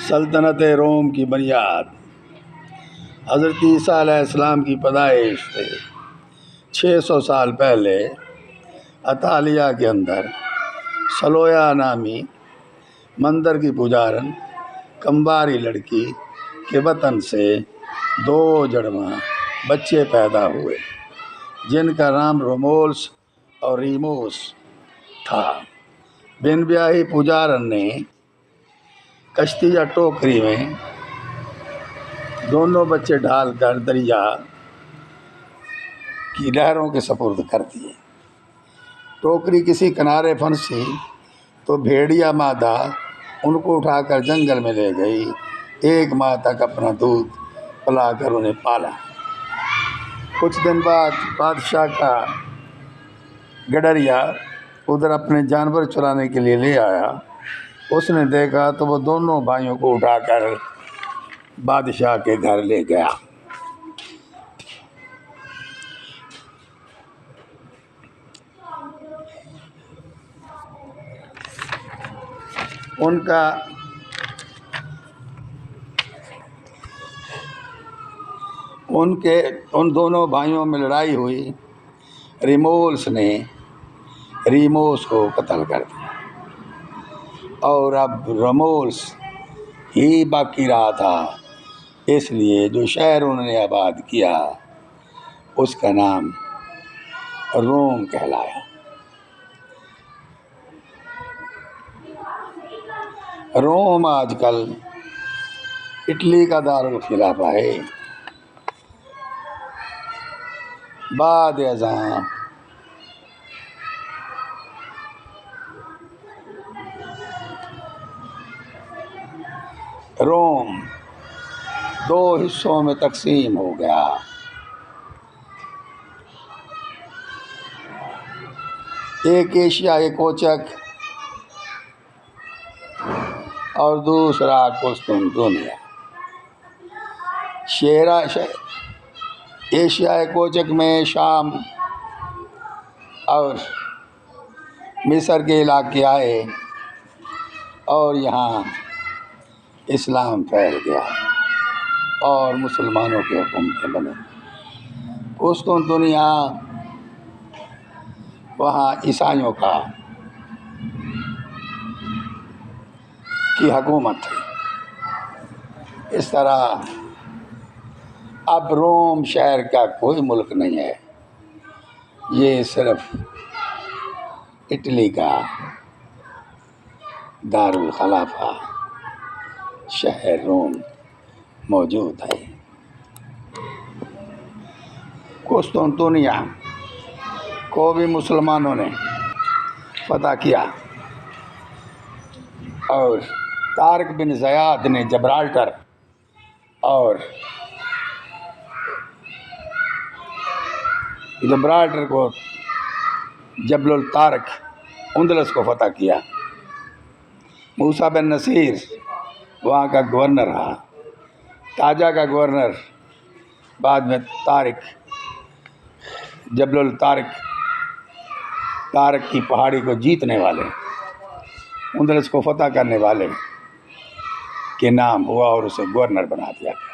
سلطنت روم کی بنیاد حضرت عیسیٰ علیہ السلام کی پیدائش سے 600 سال پہلے اطالیہ کے اندر سلویا نامی مندر کی پجارن کمباری لڑکی کے وطن سے 2 جڑواں بچے پیدا ہوئے جن کا نام رومولس اور ریموس تھا۔ بن بیاہی پجارن نے کشتی یا ٹوکری میں دونوں بچے ڈال کر دریا کی لہروں کے سپرد کر دیے۔ ٹوکری کسی کنارے پھنسی تو بھیڑیا مادہ ان کو اٹھا کر جنگل میں لے گئی، 1 ماہ تک اپنا دودھ پلا کر انہیں پالا۔ کچھ دن بعد بادشاہ کا گڈریا ادھر اپنے جانور چرانے کے لیے لے آیا۔ اس نے دیکھا تو وہ دونوں بھائیوں کو اٹھا کر بادشاہ کے گھر لے گیا۔ ان دونوں بھائیوں میں لڑائی ہوئی۔ ریمولس نے ریموس کو قتل کر دیا اور اب رومولس ہی باقی رہا تھا، اس لیے جو شہر انہوں نے آباد کیا اس کا نام روم کہلایا۔ روم آج کل اٹلی کا دارالخلافہ ہے۔ بعد ازاں روم 2 حصوں میں تقسیم ہو گیا۔ ایک ایشیائی کوچک اور دوسرا قسطنطنیہ۔ ایشیائی کوچک میں شام اور مصر کے علاقے آئے اور یہاں اسلام پھیل گیا اور مسلمانوں کی حکومتیں بنی۔ قسطنطنیہ وہاں عیسائیوں کی حکومت تھی۔ اس طرح اب روم شہر کا کوئی ملک نہیں ہے، یہ صرف اٹلی کا دارالخلافہ شہر روم موجود ہے۔ قسطنطنیہ کو بھی مسلمانوں نے فتح کیا اور طارق بن زیاد نے جبرالٹر کو جبل الطارق اندلس کو فتح کیا۔ موسیٰ بن نصیر وہاں کا گورنر رہا۔ تاجہ کا گورنر بعد میں طارق جبل الطارق طارق کی پہاڑی کو جیتنے والے، اندلس کو فتح کرنے والے کے نام ہوا اور اسے گورنر بنا دیا گیا۔